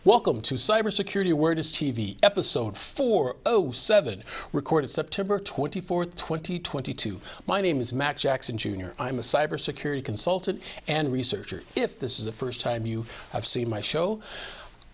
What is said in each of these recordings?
Welcome to Cybersecurity Awareness TV, episode 407, recorded September 24th, 2022. My name is Mac Jackson Jr. I'm a cybersecurity consultant and researcher. If this is the first time you have seen my show,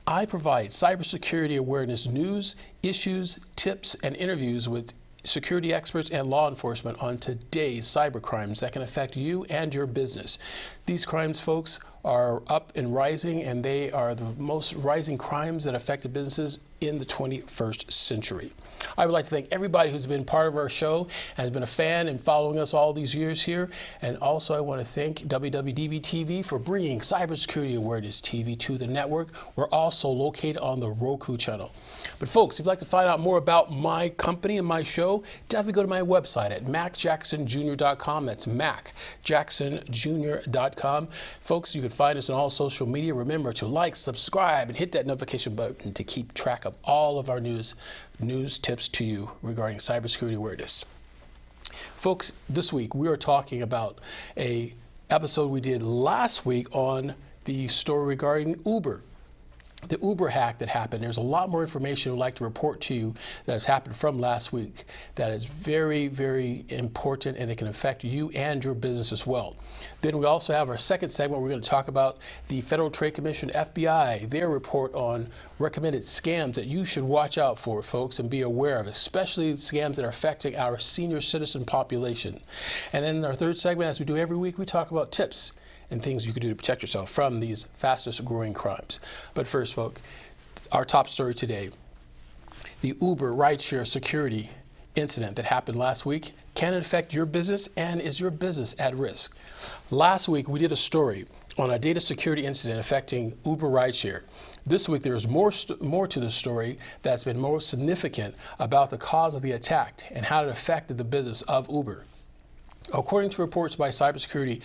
I provide cybersecurity awareness news, issues, tips, and interviews with security experts and law enforcement on today's cyber crimes that can affect you and your business. These crimes, folks, are up and rising, and they are the most rising crimes that affect businesses in the 21st century. I would like to thank everybody who's been part of our show and has been a fan and following us all these years here. And also I want to thank WWDBTV for bringing Cybersecurity Awareness TV to the network. We're also located on the Roku channel. But folks, if you'd like to find out more about my company and my show, definitely go to my website at macjacksonjr.com. That's macjacksonjr.com. Folks, you can find us on all social media. Remember to like, subscribe, and hit that notification button to keep track of all of our news tips to you regarding cybersecurity awareness. Folks, this week we are talking about an episode we did last week on the story regarding Uber. The Uber hack that happened. There's a lot more information I'd like to report to you that has happened from last week that is very, very important, and it can affect you and your business as well. Then we also have our second segment. We're going to talk about the Federal Trade Commission, FBI, their report on recommended scams that you should watch out for, folks, and be aware of, especially scams that are affecting our senior citizen population. And then in our third segment, as we do every week, we talk about tips and things you can do to protect yourself from these fastest growing crimes. But first, folks, our top story today, the Uber rideshare security incident that happened last week. Can it affect your business, and is your business at risk? Last week, we did a story on a data security incident affecting Uber rideshare. This week, there's more to the story that's been more significant about the cause of the attack and how it affected the business of Uber. According to reports by cybersecurity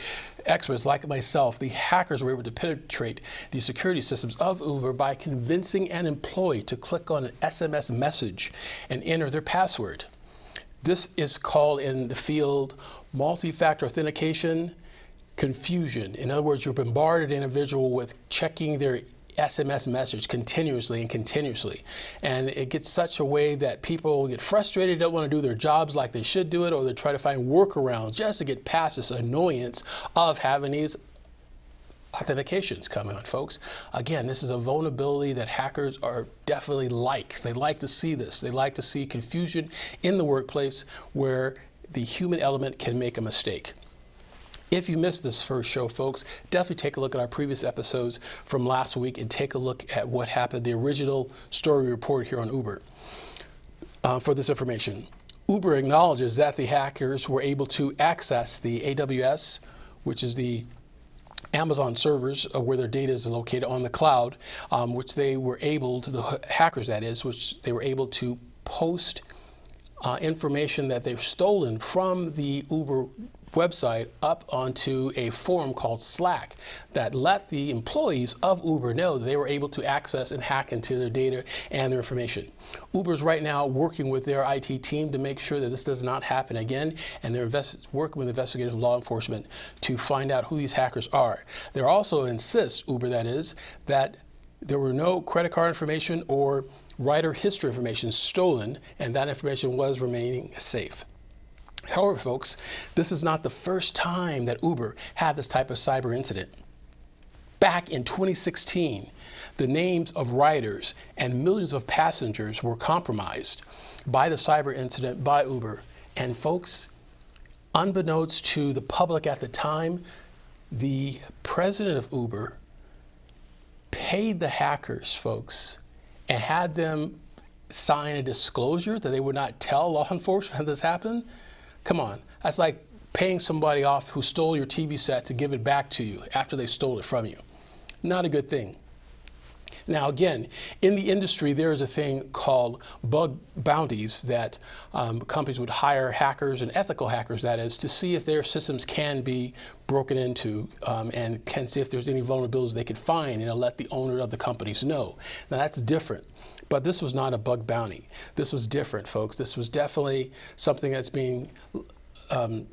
experts like myself, the hackers were able to penetrate the security systems of Uber by convincing an employee to click on an SMS message and enter their password. This is called in the field multi-factor authentication confusion. In other words, you bombarded an individual with checking their SMS message continuously. And it gets such a way that people get frustrated, don't want to do their jobs like they should do it, or they try to find workarounds just to get past this annoyance of having these authentications coming on, folks. Again, this is a vulnerability that hackers are definitely They like to see this. They like to see confusion in the workplace where the human element can make a mistake. If you missed this first show, folks, definitely take a look at our previous episodes from last week and take a look at what happened, the original story report here on Uber. For this information, Uber acknowledges that the hackers were able to access the AWS, which is the Amazon servers where their data is located on the cloud, which they were able to, the hackers that is, which they were able to post information that they've stolen from the Uber website up onto a forum called Slack that let the employees of Uber know that they were able to access and hack into their data and their information. Uber's right now working with their IT team to make sure that this does not happen again, and they're working with investigative law enforcement to find out who these hackers are. They also insist, Uber that is, that there were no credit card information or rider history information stolen, and that information was remaining safe. However, folks, this is not the first time that Uber had this type of cyber incident. Back in 2016, the names of riders and millions of passengers were compromised by the cyber incident by Uber. And folks, unbeknownst to the public at the time, the president of Uber paid the hackers, folks, and had them sign a disclosure that they would not tell law enforcement this happened. Come on, that's like paying somebody off who stole your TV set to give it back to you after they stole it from you. Not a good thing. Now again, in the industry, there is a thing called bug bounties that companies would hire hackers and ethical hackers, that is, to see if their systems can be broken into and can see if there's any vulnerabilities they could find and let the owner of the companies know. Now that's different. But this was not a bug bounty. This was different, folks. This was definitely something that's being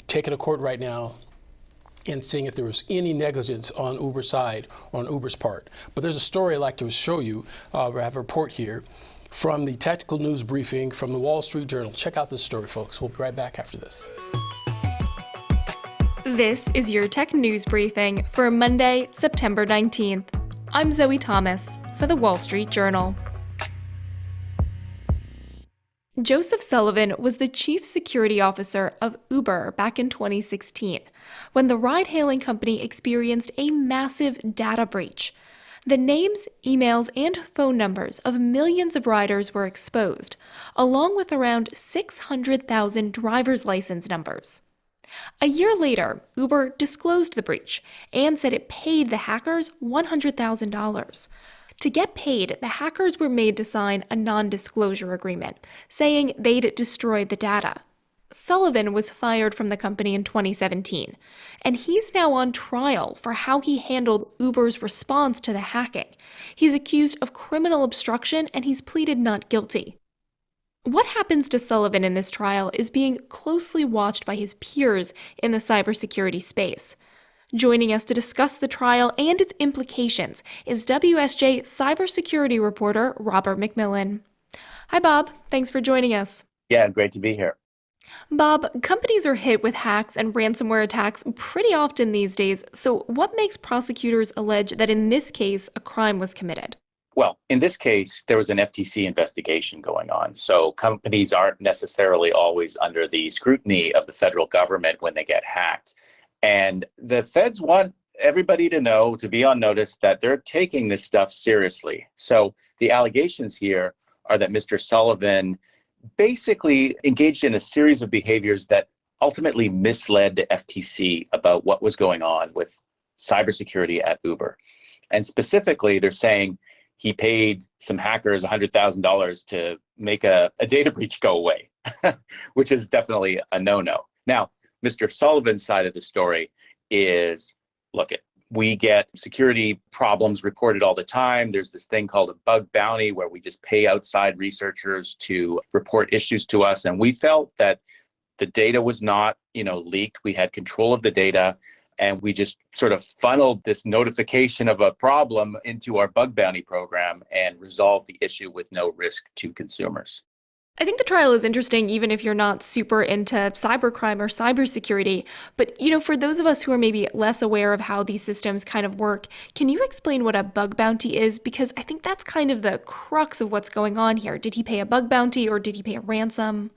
taken to court right now and seeing if there was any negligence on Uber's side or on Uber's part. But there's a story I'd like to show you. I have a report here from the Tactical News Briefing from the Wall Street Journal. Check out this story, folks. We'll be right back after this. This is your tech news briefing for Monday, September 19th. I'm Zoe Thomas for the Wall Street Journal. Joseph Sullivan was the chief security officer of Uber back in 2016, when the ride-hailing company experienced a massive data breach. The names, emails, and phone numbers of millions of riders were exposed, along with around 600,000 driver's license numbers. A year later, Uber disclosed the breach and said it paid the hackers $100,000. To get paid, the hackers were made to sign a non-disclosure agreement, saying they'd destroyed the data. Sullivan was fired from the company in 2017, and he's now on trial for how he handled Uber's response to the hacking. He's accused of criminal obstruction, and he's pleaded not guilty. What happens to Sullivan in this trial is being closely watched by his peers in the cybersecurity space. Joining us to discuss the trial and its implications is WSJ cybersecurity reporter Robert McMillan. Hi, Bob. Thanks for joining us. Yeah, great to be here. Bob, companies are hit with hacks and ransomware attacks pretty often these days, so what makes prosecutors allege that in this case a crime was committed? Well, in this case, there was an FTC investigation going on. So companies aren't necessarily always under the scrutiny of the federal government when they get hacked. And the feds want everybody to know, to be on notice, that they're taking this stuff seriously. So the allegations here are that Mr. Sullivan basically engaged in a series of behaviors that ultimately misled the FTC about what was going on with cybersecurity at Uber. And specifically, they're saying he paid some hackers $100,000 to make a data breach go away, which is definitely a no-no. Now, Mr. Sullivan's side of the story is, look, we get security problems reported all the time. There's this thing called a bug bounty where we just pay outside researchers to report issues to us. And we felt that the data was not, leaked. We had control of the data. And we just sort of funneled this notification of a problem into our bug bounty program and resolved the issue with no risk to consumers. I think the trial is interesting even if you're not super into cybercrime or cybersecurity. But, for those of us who are maybe less aware of how these systems kind of work, can you explain what a bug bounty is? Because I think that's kind of the crux of what's going on here. Did he pay a bug bounty or did he pay a ransom?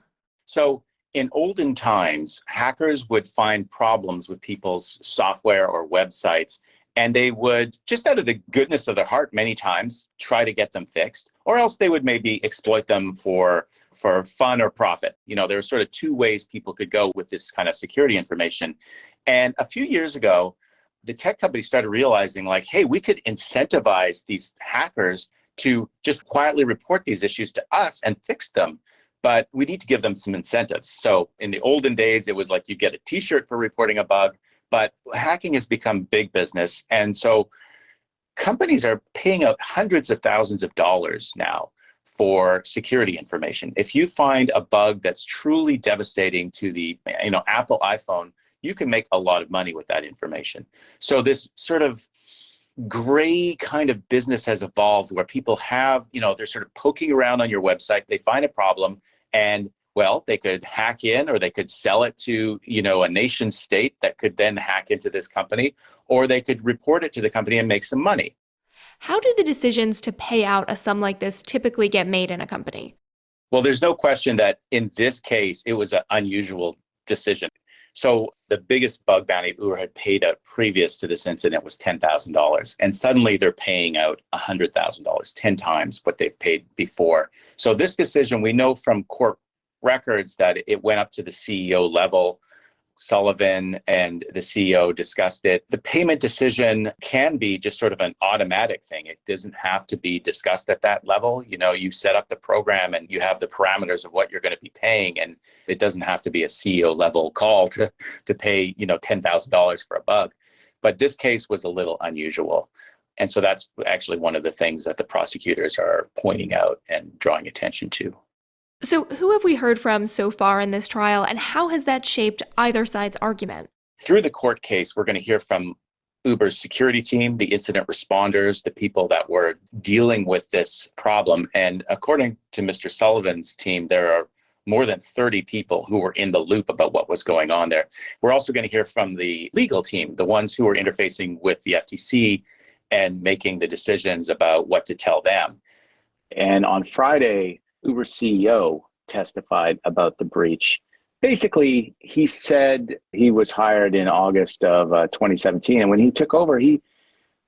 So in olden times, hackers would find problems with people's software or websites, and they would, just out of the goodness of their heart many times, try to get them fixed, or else they would maybe exploit them for fun or profit. There were sort of two ways people could go with this kind of security information. And a few years ago, the tech companies started realizing, hey, we could incentivize these hackers to just quietly report these issues to us and fix them. But we need to give them some incentives. So in the olden days, it was like you get a t-shirt for reporting a bug, but hacking has become big business. And so companies are paying out hundreds of thousands of dollars now for security information. If you find a bug that's truly devastating to the Apple iPhone, you can make a lot of money with that information. So this sort of gray kind of business has evolved where people have, they're sort of poking around on your website, they find a problem, and well, they could hack in or they could sell it to, a nation state that could then hack into this company, or they could report it to the company and make some money. How do the decisions to pay out a sum like this typically get made in a company? Well, there's no question that in this case, it was an unusual decision. So the biggest bug bounty Uber had paid out previous to this incident was $10,000. And suddenly they're paying out $100,000, 10 times what they've paid before. So this decision, we know from court records that it went up to the CEO level. Sullivan and the CEO discussed it. The payment decision can be just sort of an automatic thing. It doesn't have to be discussed at that level. You set up the program and you have the parameters of what you're going to be paying. And it doesn't have to be a CEO level call to pay, $10,000 for a bug. But this case was a little unusual. And so that's actually one of the things that the prosecutors are pointing out and drawing attention to. So who have we heard from so far in this trial, and how has that shaped either side's argument? through the court case, we're going to hear from Uber's security team, the incident responders, the people that were dealing with this problem. And according to Mr. Sullivan's team, there are more than 30 people who were in the loop about what was going on there. We're also going to hear from the legal team, the ones who are interfacing with the FTC and making the decisions about what to tell them. And on Friday, Uber's CEO testified about the breach. Basically, he said he was hired in August of 2017. And when he took over, he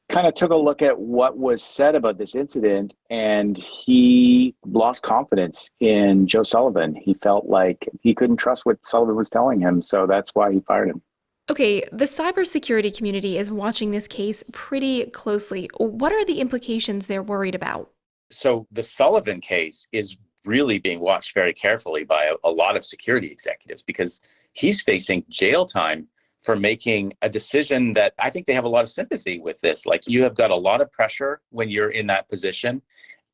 kind of took a look at what was said about this incident, and he lost confidence in Joe Sullivan. He felt like he couldn't trust what Sullivan was telling him, so that's why he fired him. Okay, the cybersecurity community is watching this case pretty closely. What are the implications they're worried about? So the Sullivan case is really being watched very carefully by a lot of security executives, because he's facing jail time for making a decision that I think they have a lot of sympathy with this. Like, you have got a lot of pressure when you're in that position,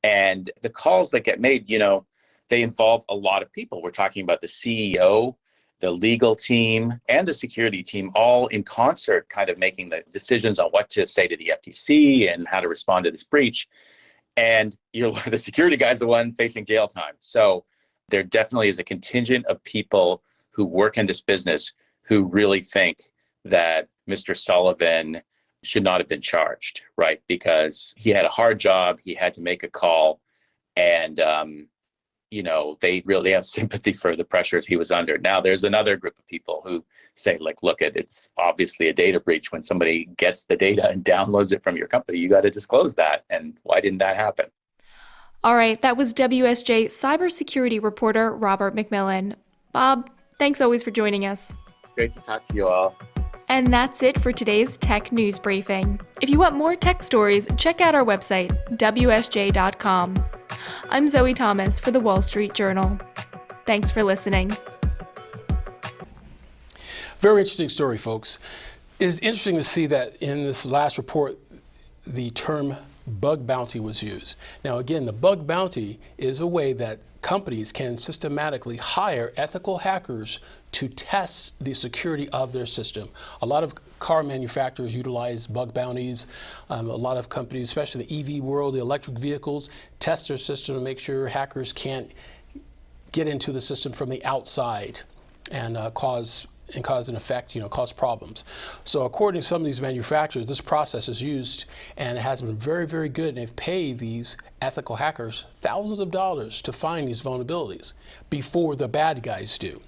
and the calls that get made, they involve a lot of people. We're talking about the CEO, the legal team, and the security team, all in concert, kind of making the decisions on what to say to the FTC and how to respond to this breach. And the security guy's the one facing jail time. So there definitely is a contingent of people who work in this business who really think that Mr. Sullivan should not have been charged, right? Because he had a hard job, he had to make a call, and they really have sympathy for the pressure he was under. Now, there's another group of people who say, look, it's obviously a data breach. When somebody gets the data and downloads it from your company, you got to disclose that. And why didn't that happen? All right, that was WSJ cybersecurity reporter Robert McMillan. Bob, thanks always for joining us. Great to talk to you all. And that's it for today's Tech News Briefing. If you want more tech stories, check out our website, WSJ.com. I'm Zoe Thomas for the Wall Street Journal. Thanks for listening. Very interesting story, folks. It's interesting to see that in this last report, the term bug bounty was used. Now, again, the bug bounty is a way that companies can systematically hire ethical hackers to test the security of their system. A lot of car manufacturers utilize bug bounties. A lot of companies, especially the EV world, the electric vehicles, test their system to make sure hackers can't get into the system from the outside and cause an effect, cause problems. So according to some of these manufacturers, this process is used, and it has been very, very good. And they've paid these ethical hackers thousands of dollars to find these vulnerabilities before the bad guys do.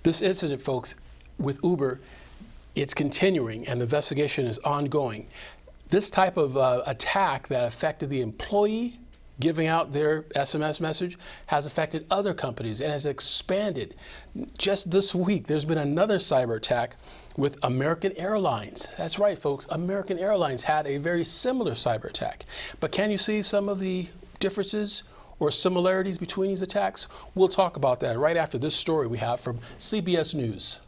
This incident, folks, with Uber, it's continuing, and the investigation is ongoing. This type of attack that affected the employee giving out their SMS message has affected other companies and has expanded. Just this week, there's been another cyber attack with American Airlines. That's right, folks. American Airlines had a very similar cyber attack. But can you see some of the differences or similarities between these attacks? We'll talk about that right after this story we have from CBS News.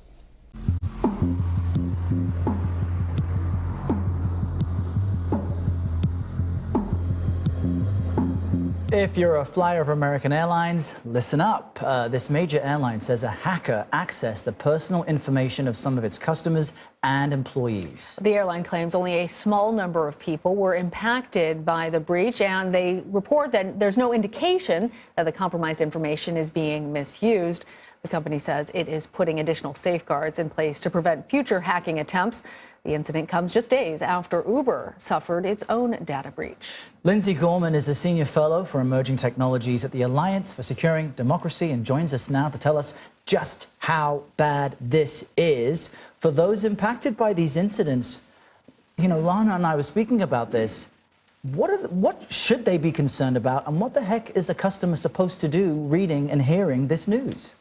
If you're a flyer of American Airlines, listen up. This major airline says a hacker accessed the personal information of some of its customers and employees. The airline claims only a small number of people were impacted by the breach, and they report that there's no indication that the compromised information is being misused. The company says it is putting additional safeguards in place to prevent future hacking attempts. The incident comes just days after Uber suffered its own data breach. Lindsay Gorman is a senior fellow for emerging technologies at the Alliance for Securing Democracy and joins us now to tell us just how bad this is for those impacted by these incidents. Lana and I were speaking about this. What should they be concerned about, and what the heck is a customer supposed to do reading and hearing this news?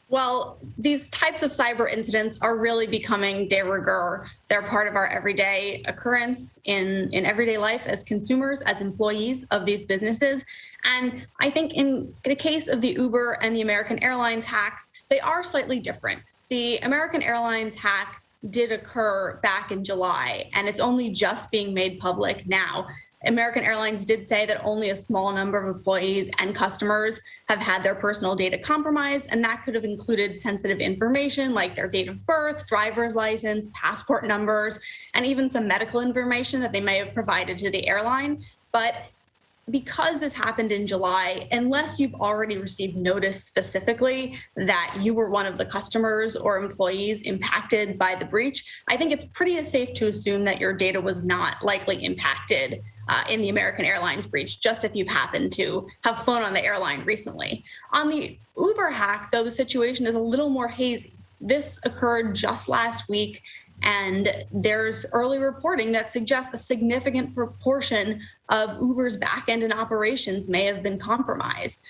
Well, these types of cyber incidents are really becoming de rigueur. They're part of our everyday occurrence in everyday life as consumers, as employees of these businesses. And I think in the case of the Uber and the American Airlines hacks, they are slightly different. The American Airlines hack did occur back in July, and it's only just being made public now. American Airlines did say that only a small number of employees and customers have had their personal data compromised, and that could have included sensitive information like their date of birth, driver's license, passport numbers, and even some medical information that they may have provided to the airline. But because this happened in July, unless you've already received notice specifically that you were one of the customers or employees impacted by the breach, I think it's pretty safe to assume that your data was not likely impacted in the American Airlines breach, just if you've happened to have flown on the airline recently. On the Uber hack, though, the situation is a little more hazy. This occurred just last week, and there's early reporting that suggests a significant proportion of Uber's back-end and operations may have been compromised.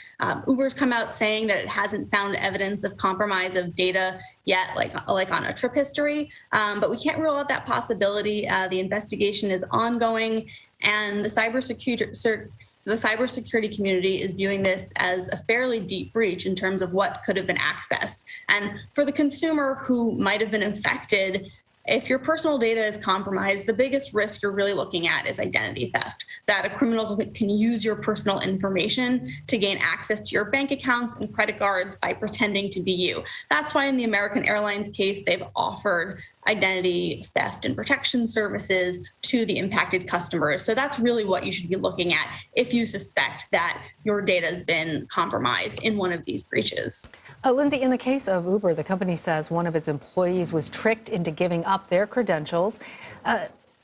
Uber's come out saying that it hasn't found evidence of compromise of data yet, like on a trip history, but we can't rule out that possibility. The investigation is ongoing, and the cybersecurity community is viewing this as a fairly deep breach in terms of what could have been accessed. And for the consumer who might have been infected, if your personal data is compromised, the biggest risk you're really looking at is identity theft, that a criminal can use your personal information to gain access to your bank accounts and credit cards by pretending to be you. That's why in the American Airlines case, they've offered identity theft and protection services to the impacted customers. So that's really what you should be looking at if you suspect that your data has been compromised in one of these breaches. Lindsay, in the case of Uber, the company says one of its employees was tricked into giving up their credentials.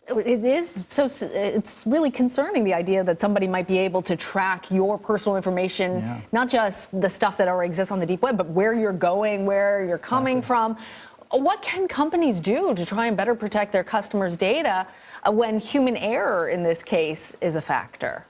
It's really concerning, the idea that somebody might be able to track your personal information, not just the stuff that already exists on the deep web, but where you're going, where you're coming from. What can companies do to try and better protect their customers' data when human error in this case is a factor?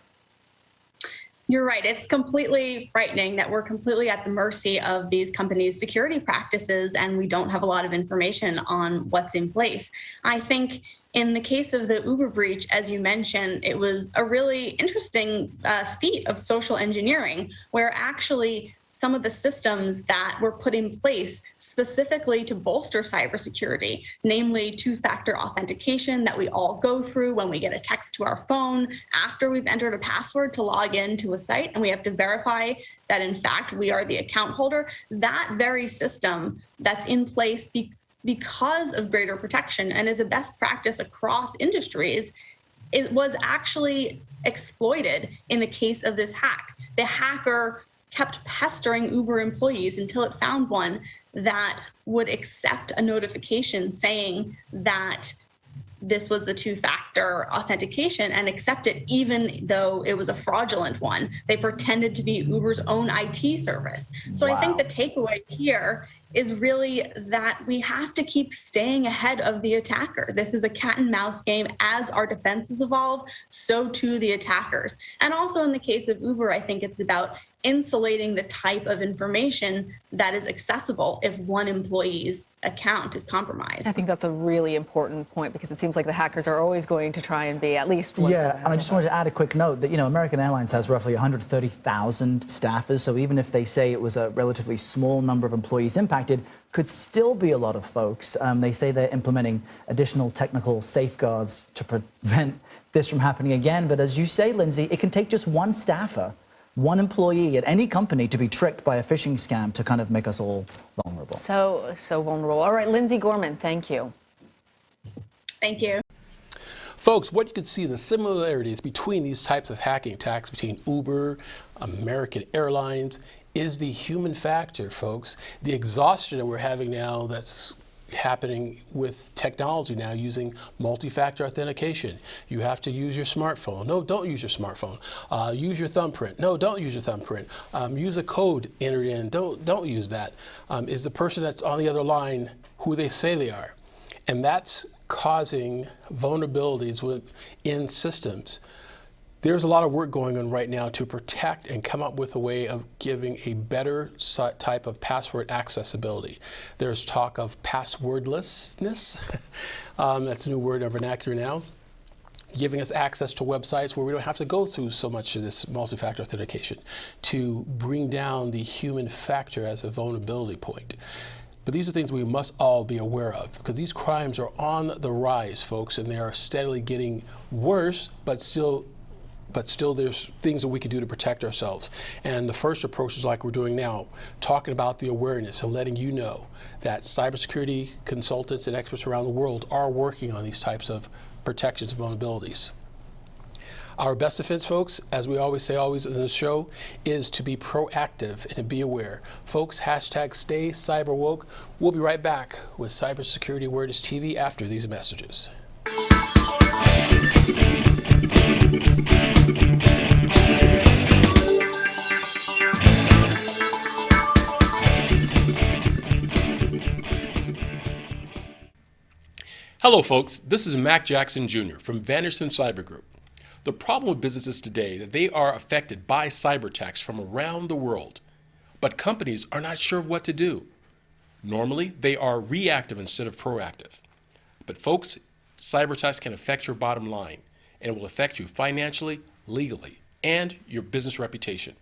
You're right. It's completely frightening that we're completely at the mercy of these companies' security practices, and we don't have a lot of information on what's in place. I think in the case of the Uber breach, as you mentioned, it was a really interesting feat of social engineering, where actually some of the systems that were put in place specifically to bolster cybersecurity, namely two-factor authentication that we all go through when we get a text to our phone after we've entered a password to log into a site, and we have to verify that in fact we are the account holder. That very system that's in place because of greater protection and is a best practice across industries, it was actually exploited in the case of this hack. The hacker kept pestering Uber employees until it found one that would accept a notification saying that this was the two-factor authentication and accept it even though it was a fraudulent one. They pretended to be Uber's own IT service. So I think the takeaway here is really that we have to keep staying ahead of the attacker. This is a cat and mouse game. As our defenses evolve, so too the attackers. And also in the case of Uber, I think it's about insulating the type of information that is accessible if one employee's account is compromised. I think that's a really important point, because it seems like the hackers are always going to try and be at least one step ahead. And I just wanted to add a quick note that, American Airlines has roughly 130,000 staffers, so even if they say it was a relatively small number of employees impacted, could still be a lot of folks. They say they're implementing additional technical safeguards to prevent this from happening again. But as you say, Lindsay, it can take just one staffer, one employee at any company to be tricked by a phishing scam to kind of make us all vulnerable. So vulnerable. All right, Lindsay Gorman, thank you. Thank you. Folks, what you can see the similarities between these types of hacking attacks between Uber, American Airlines, is the human factor, folks. The exhaustion that we're having now that's happening with technology now using multi-factor authentication. You have to use your smartphone. No, don't use your smartphone. Use your thumbprint. No, don't use your thumbprint. Use a code entered in. Don't use that. Is the person that's on the other line who they say they are? And that's causing vulnerabilities in systems. There's a lot of work going on right now to protect and come up with a way of giving a better type of password accessibility. There's talk of passwordlessness. That's a new word of vernacular now. Giving us access to websites where we don't have to go through so much of this multi-factor authentication to bring down the human factor as a vulnerability point. But these are things we must all be aware of, because these crimes are on the rise, folks, and they are steadily getting worse, but still but still there's things that we can do to protect ourselves. And the first approach is like we're doing now, talking about the awareness and letting you know that cybersecurity consultants and experts around the world are working on these types of protections and vulnerabilities. Our best defense, folks, as we always say always in the show, is to be proactive and to be aware. Folks, hashtag stay CyberWoke. We'll be right back with Cybersecurity Awareness TV after these messages. Hello, folks. This is Mac Jackson Jr. from Vanderson Cyber Group. The problem with businesses today is that they are affected by cyber attacks from around the world, but companies are not sure of what to do. Normally, they are reactive instead of proactive. But folks, cyber attacks can affect your bottom line, and it will affect you financially, legally, and your business reputation.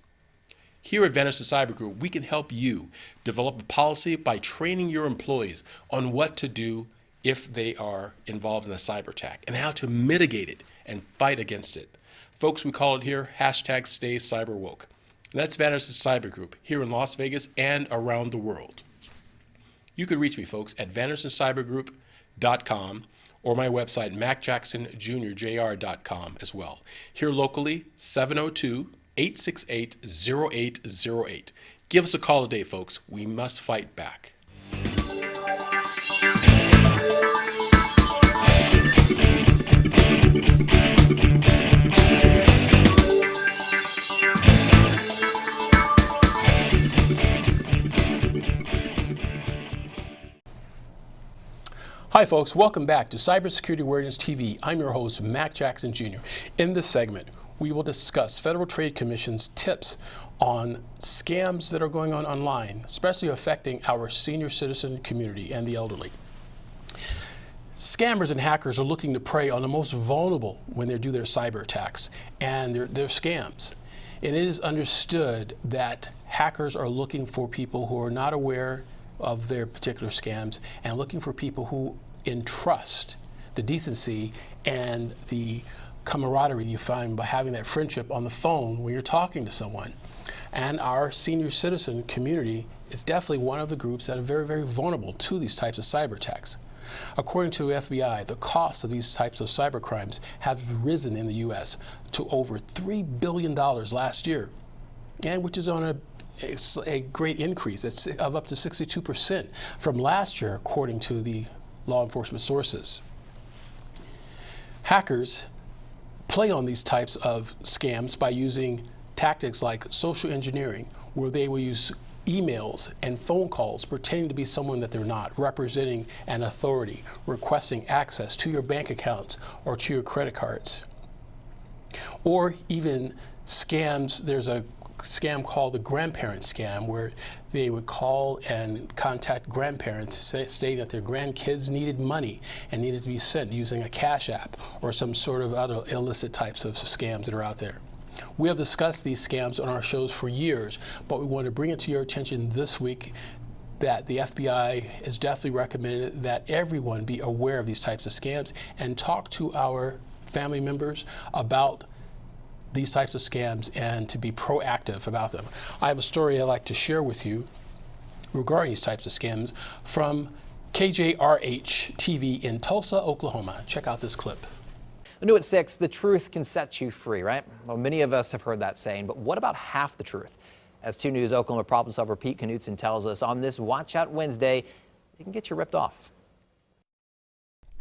Here at Vanderson Cyber Group, we can help you develop a policy by training your employees on what to do if they are involved in a cyber attack and how to mitigate it and fight against it. Folks, we call it here hashtag stay CyberWoke. And that's Vanderson Cyber Group here in Las Vegas and around the world. You can reach me, folks, at VandersonCyberGroup.com or my website, MacJacksonJr.com as well. Here locally, 702-868-0808. Give us a call today, folks. We must fight back. Hi folks, welcome back to Cybersecurity Awareness TV. I'm your host, Mac Jackson Jr. In this segment, we will discuss Federal Trade Commission's tips on scams that are going on online, especially affecting our senior citizen community and the elderly. Scammers and hackers are looking to prey on the most vulnerable when they do their cyber attacks and their scams. And it is understood that hackers are looking for people who are not aware of their particular scams and looking for people who entrust the decency and the camaraderie you find by having that friendship on the phone when you're talking to someone. And our senior citizen community is definitely one of the groups that are very, very vulnerable to these types of cyber attacks. According to FBI, the cost of these types of cyber crimes have risen in the U.S. to over $3 billion last year, and which is on a great increase of up to 62% from last year, according to the law enforcement sources. Hackers play on these types of scams by using tactics like social engineering, where they will use emails and phone calls pretending to be someone that they're not, representing an authority, requesting access to your bank accounts or to your credit cards. Or even scams, there's a scam called the grandparent scam, where they would call and contact grandparents stating that their grandkids needed money and needed to be sent using a cash app or some sort of other illicit types of scams that are out there. We have discussed these scams on our shows for years, but we want to bring it to your attention this week that the FBI has definitely recommended that everyone be aware of these types of scams and talk to our family members about these types of scams and to be proactive about them. I have a story I'd like to share with you regarding these types of scams from KJRH TV in Tulsa, Oklahoma. Check out this clip. New at 6, the truth can set you free, right? Well, many of us have heard that saying, but what about half the truth? As 2 News Oklahoma problem solver Pete Knutson tells us on this Watch Out Wednesday, it can get you ripped off.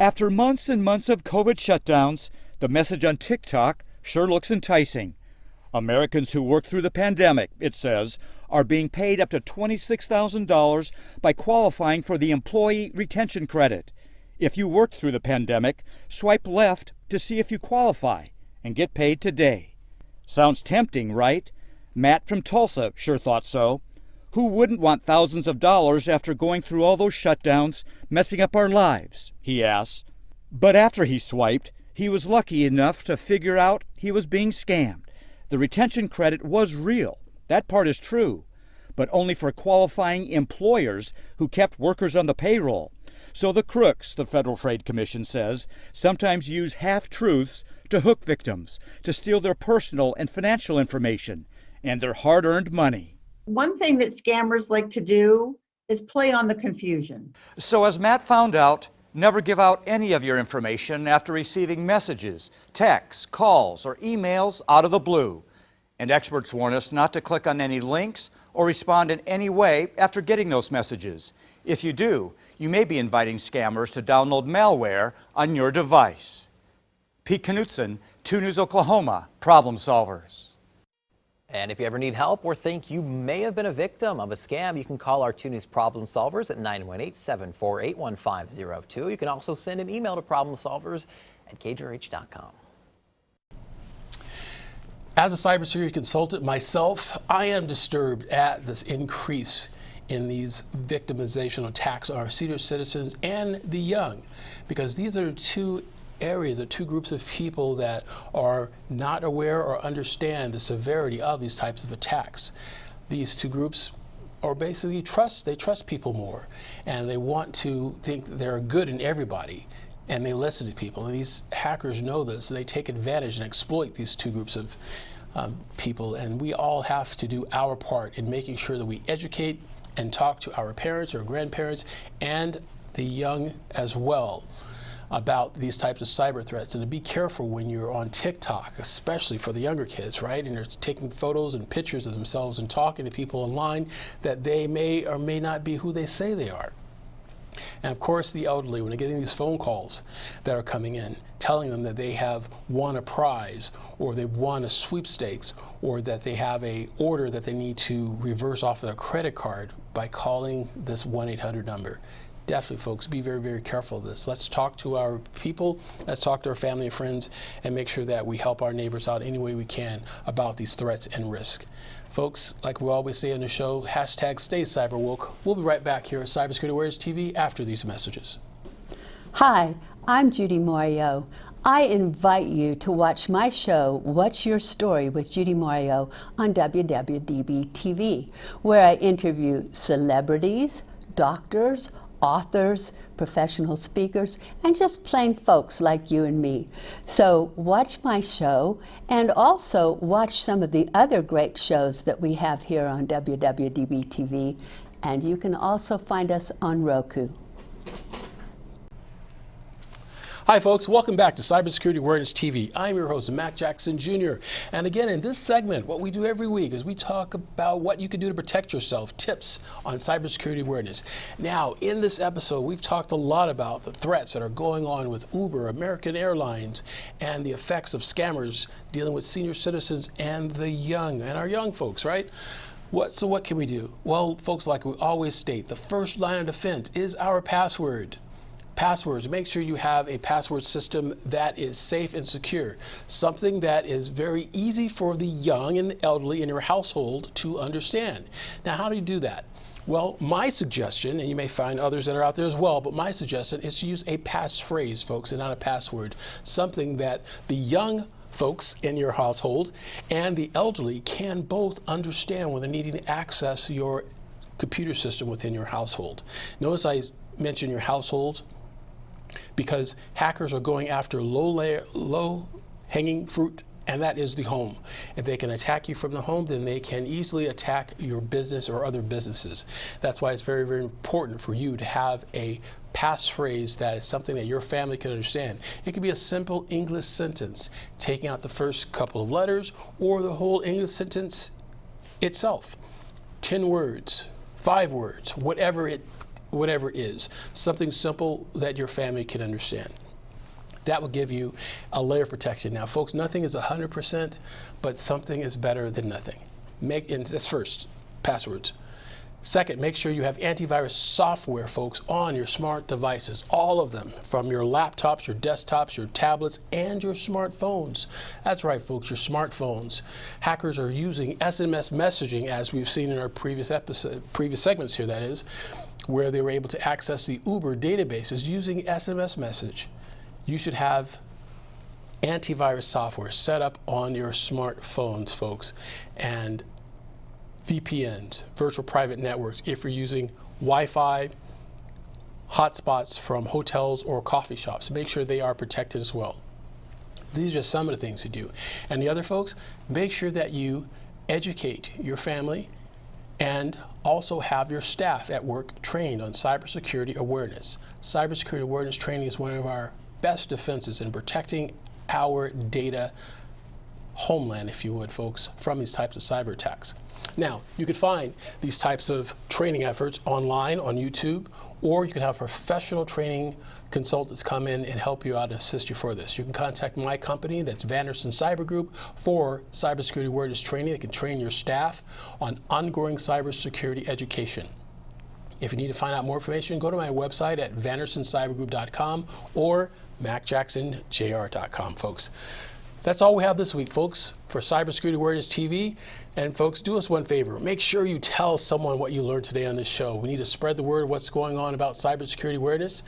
After months and months of COVID shutdowns, the message on TikTok sure looks enticing. Americans who worked through the pandemic, it says, are being paid up to $26,000 by qualifying for the Employee Retention Credit. If you worked through the pandemic, swipe left to see if you qualify and get paid today. Sounds tempting, right? Matt from Tulsa sure thought so. Who wouldn't want thousands of dollars after going through all those shutdowns, messing up our lives, he asks. But after he swiped, he was lucky enough to figure out he was being scammed. The retention credit was real. That part is true, but only for qualifying employers who kept workers on the payroll. So the crooks, the Federal Trade Commission says, sometimes use half-truths to hook victims, to steal their personal and financial information and their hard-earned money. One thing that scammers like to do is play on the confusion. So as Matt found out, never give out any of your information after receiving messages, texts, calls, or emails out of the blue. And experts warn us not to click on any links or respond in any way after getting those messages. If you do, you may be inviting scammers to download malware on your device. Pete Knutson, 2 News Oklahoma, Problem Solvers. And if you ever need help or think you may have been a victim of a scam, you can call our 2 News Problem Solvers at 918-748-1502. You can also send an email to problemsolvers@kjrh.com. As a cybersecurity consultant myself, I am disturbed at this increase in these victimization attacks on our senior citizens and the young, because these are two areas, or two groups of people that are not aware or understand the severity of these types of attacks. These two groups are basically they trust people more, and they want to think they're good in everybody, and they listen to people. And these hackers know this, and they take advantage and exploit these two groups of people. And we all have to do our part in making sure that we educate and talk to our parents or grandparents and the young as well about these types of cyber threats, and to be careful when you're on TikTok, especially for the younger kids, right? And they're taking photos and pictures of themselves and talking to people online that they may or may not be who they say they are. And of course, the elderly, when they're getting these phone calls that are coming in, telling them that they have won a prize, or they've won a sweepstakes, or that they have an order that they need to reverse off of their credit card by calling this 1-800 number. Definitely, folks, be very, very careful of this. Let's talk to our people, let's talk to our family and friends, and make sure that we help our neighbors out any way we can about these threats and risk. Folks, like we always say on the show, hashtag stay CyberWoke. We'll be right back here at Cybersecurity Awareness TV after these messages. Hi, I'm Judy Mario. I invite you to watch my show, What's Your Story with Judy Mario on WWDBTV, where I interview celebrities, doctors, authors, professional speakers, and just plain folks like you and me. So watch my show, and also watch some of the other great shows that we have here on WWDB-TV, and you can also find us on Roku. Hi folks, welcome back to Cybersecurity Awareness TV. I'm your host, Mac Jackson Jr. And again, in this segment, what we do every week is we talk about what you can do to protect yourself, tips on cybersecurity awareness. Now, in this episode, we've talked a lot about the threats that are going on with Uber, American Airlines, and the effects of scammers dealing with senior citizens and the young, and our young folks, right? So what can we do? Well, folks, like we always state, the first line of defense is our password. Passwords, make sure you have a password system that is safe and secure. Something that is very easy for the young and the elderly in your household to understand. Now, how do you do that? Well, my suggestion, and you may find others that are out there as well, but my suggestion is to use a passphrase, folks, and not a password. Something that the young folks in your household and the elderly can both understand when they're needing to access your computer system within your household. Notice I mentioned your household, because hackers are going after low-hanging fruit, and that is the home. If they can attack you from the home, then they can easily attack your business or other businesses. That's why it's very, very important for you to have a passphrase that is something that your family can understand. It could be a simple English sentence, taking out the first couple of letters, or the whole English sentence itself. 10 words, 5 words, whatever it is, something simple that your family can understand. That will give you a layer of protection. Now, folks, nothing is 100%, but something is better than nothing. That's first, passwords. Second, make sure you have antivirus software, folks, on your smart devices, all of them, from your laptops, your desktops, your tablets, and your smartphones. That's right, folks, your smartphones. Hackers are using SMS messaging, as we've seen in our previous segments here, that is, where they were able to access the Uber databases using SMS message. You should have antivirus software set up on your smartphones, folks, and VPNs, virtual private networks, if you're using Wi-Fi, hotspots from hotels or coffee shops. Make sure they are protected as well. These are just some of the things to do. And the other folks, make sure that you educate your family and also have your staff at work trained on cybersecurity awareness. Cybersecurity awareness training is one of our best defenses in protecting our data homeland, if you would, folks, from these types of cyber attacks. Now, you can find these types of training efforts online on YouTube, or you can have professional training consultants come in and help you out and assist you for this. You can contact my company, that's Vanderson Cyber Group, for cybersecurity awareness training. They can train your staff on ongoing cybersecurity education. If you need to find out more information, go to my website at VandersonCyberGroup.com or MacJacksonJR.com, folks. That's all we have this week, folks, for Cybersecurity Awareness TV. And folks, do us one favor. Make sure you tell someone what you learned today on this show. We need to spread the word of what's going on about cybersecurity awareness.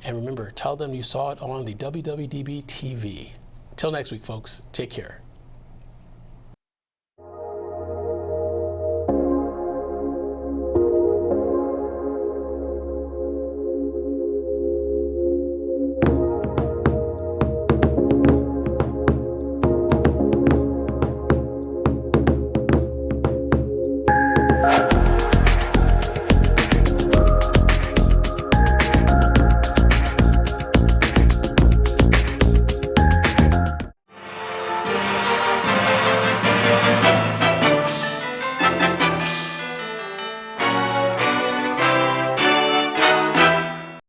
And remember, tell them you saw it on the WWDB TV. Till next week, folks, take care.